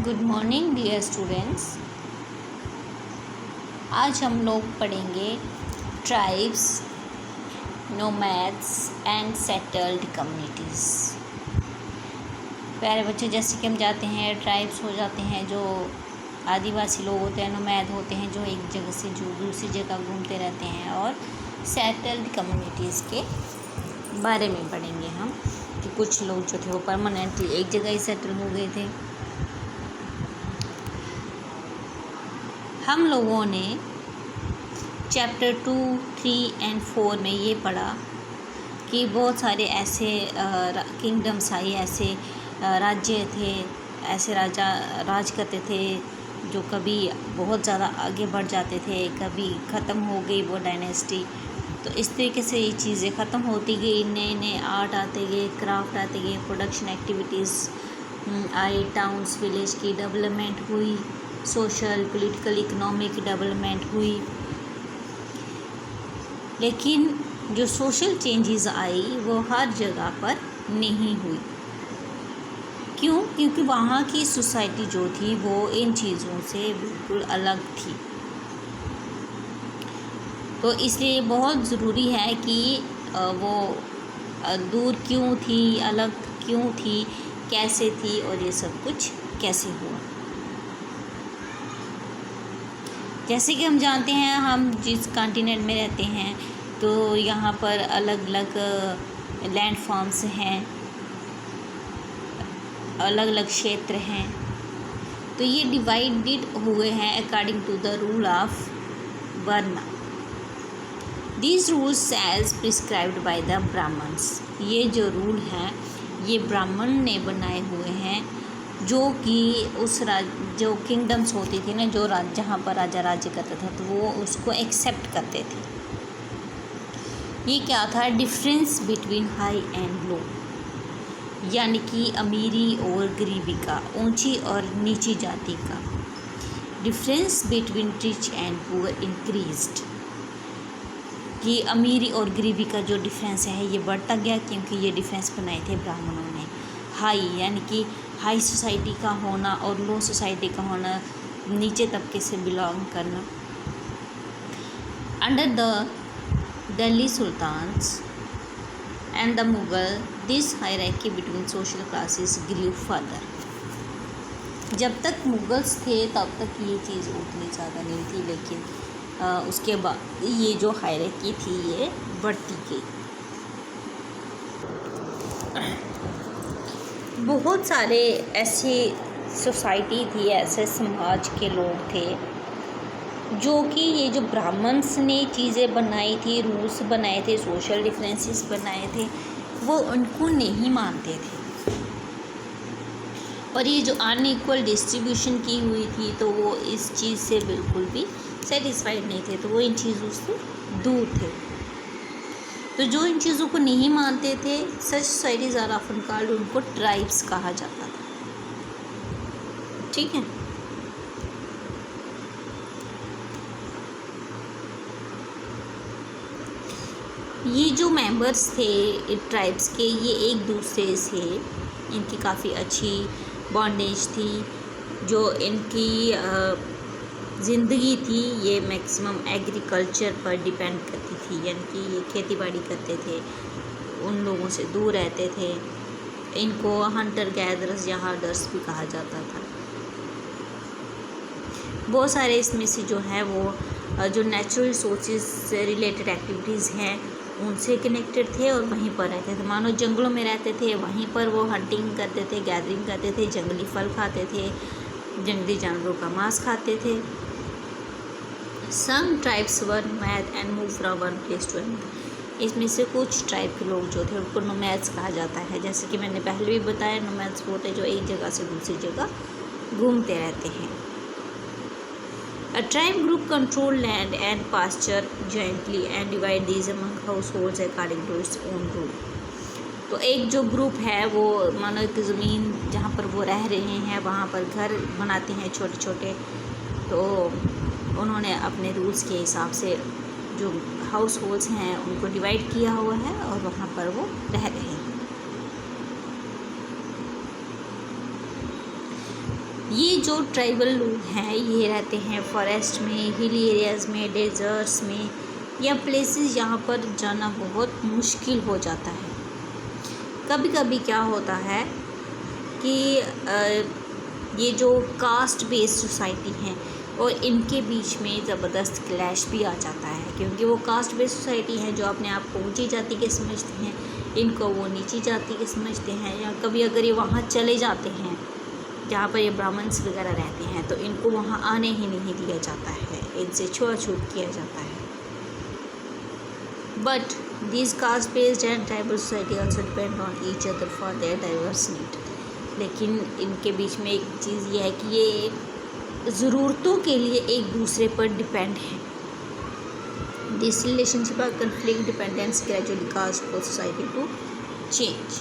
Good morning dear students. आज हम लोग पढ़ेंगे tribes, nomads and settled communities. प्यारे बच्चे, जैसे कि हम जाते हैं ट्राइब्स हो जाते हैं जो आदिवासी लोग होते हैं, नोमैड होते हैं जो एक जगह से जो दूसरी जगह घूमते रहते हैं, और सेटल्ड कम्युनिटीज़ के बारे में पढ़ेंगे हम कि कुछ लोग जो थे वो परमानेंटली एक जगह ही सेटल हो गए थे। हम लोगों ने चैप्टर 2, 3 एंड 4 में ये पढ़ा कि बहुत सारे ऐसे किंगडम्स आई, ऐसे राज्य थे, ऐसे राजा राज करते थे जो कभी बहुत ज़्यादा आगे बढ़ जाते थे, कभी ख़त्म हो गई वो डायनेस्टी। तो इस तरीके से ये चीज़ें ख़त्म होती गई, नए नए आर्ट आते गए, क्राफ्ट आते गए, प्रोडक्शन एक्टिविटीज़ आई, टाउन्स विलेज की डेवलपमेंट हुई, सोशल पॉलिटिकल इकोनॉमिक डेवलपमेंट हुई। लेकिन जो सोशल चेंजेस आई वो हर जगह पर नहीं हुई। क्यों? क्योंकि वहाँ की सोसाइटी जो थी वो इन चीज़ों से बिल्कुल अलग थी। तो इसलिए बहुत ज़रूरी है कि वो दूर क्यों थी, अलग क्यों थी, कैसे थी और ये सब कुछ कैसे हुआ। जैसे कि हम जानते हैं, हम जिस कॉन्टिनेंट में रहते हैं तो यहाँ पर अलग अलग लैंड फॉर्म्स हैं, अलग अलग क्षेत्र हैं। तो ये डिवाइडेड हुए हैं according to the rule of varna. These rules as prescribed by the Brahmins. ये जो रूल हैं ये ब्राह्मण ने बनाए हुए हैं, जो कि उस जो किंगडम्स होती थी ना, जो जहाँ पर राजा राज्य करता था तो वो उसको एक्सेप्ट करते थे। ये क्या था? Difference between high and low, यानी कि अमीरी और गरीबी का, ऊंची और नीची जाति का। Difference between rich and poor increased, कि अमीरी और गरीबी का जो डिफरेंस है ये बढ़ता गया, क्योंकि ये डिफरेंस बनाए थे ब्राह्मणों ने। हाई यानी कि हाई सोसाइटी का होना और लो सोसाइटी का होना, नीचे तबके से बिलोंग करना। Under the Delhi sultans and the Mughal, this hierarchy between social classes grew further. जब तक मुगल्स थे तब तक ये चीज़ उतनी ज़्यादा नहीं थी, लेकिन उसके बाद ये जो हायरार्की थी ये बढ़ती गई। बहुत सारे ऐसे सोसाइटी थी, ऐसे समाज के लोग थे जो कि ये जो ब्राह्मण्स ने चीज़ें बनाई थी, रूल्स बनाए थे, सोशल डिफरेंसेस बनाए थे, वो उनको नहीं मानते थे। और ये जो अनइक्वल डिस्ट्रीब्यूशन की हुई थी तो वो इस चीज़ से बिल्कुल भी सेटिस्फाइड नहीं थे, तो वो इन चीज़ों से दूर थे। तो जो इन चीज़ों को नहीं मानते थे, सच सोसाइटीज़ आर ऑफन कॉल्ड, उनको ट्राइब्स कहा जाता था। ठीक है। ये जो मेंबर्स थे ट्राइब्स के, ये एक दूसरे से इनकी काफ़ी अच्छी बॉन्डेज थी। जो इनकी ज़िंदगी थी ये मैक्सिमम एग्रीकल्चर पर डिपेंड करती थी, यानी कि ये खेती बाड़ी करते थे, उन लोगों से दूर रहते थे। इनको हंटर गैदरर्स या हर्डर्स भी कहा जाता था। बहुत सारे इसमें से जो है वो जो नेचुरल रिसोर्सेज से रिलेटेड एक्टिविटीज़ हैं उनसे कनेक्टेड थे और वहीं पर रहते थे। मानो जंगलों में रहते थे, वहीं पर वो हंटिंग करते थे, गैदरिंग करते थे, जंगली फल खाते थे, जंगली जानवरों का मांस खाते थे। Some tribes were nomad and move from one place to another. इसमें से कुछ ट्राइब के लोग जो थे उनको नोमैड्स कहा जाता है। जैसे कि मैंने पहले भी बताया, नोमैड्स वो होते हैं जो एक जगह से दूसरी जगह घूमते रहते हैं। A tribe group control land and pasture jointly and divide these among households according to its own rule. तो एक जो ग्रुप है वो मानो एक ज़मीन जहाँ पर वो रह रहे हैं वहाँ पर घर बनाते हैं छोटे छोटे। तो उन्होंने अपने रूल्स के हिसाब से जो हाउस होल्ड्स हैं उनको डिवाइड किया हुआ है और वहाँ पर वो रह रहे हैं। ये जो ट्राइबल लोग हैं ये रहते हैं फॉरेस्ट में, हिली एरियाज़ में, डेजर्ट्स में या प्लेसेस जहाँ पर जाना बहुत मुश्किल हो जाता है। कभी कभी क्या होता है कि ये जो कास्ट बेस्ड सोसाइटी हैं और इनके बीच में ज़बरदस्त क्लैश भी आ जाता है, क्योंकि वो कास्ट बेस्ड सोसाइटी है जो अपने आप को ऊंची जाति के समझते हैं, इनको वो नीची जाति के समझते हैं। या कभी अगर ये वहाँ चले जाते हैं जहाँ पर ये ब्राह्मण्स वगैरह रहते हैं तो इनको वहाँ आने ही नहीं दिया जाता है, इनसे छुआछूत किया जाता है। But these caste based and tribal society also depend on each other for their diverse need। लेकिन इनके बीच में एक चीज़ ये है कि ये ज़रूरतों के लिए एक दूसरे पर डिपेंड है। दिस रिलेशनशिप और conflict dependence gradually caused both society to change।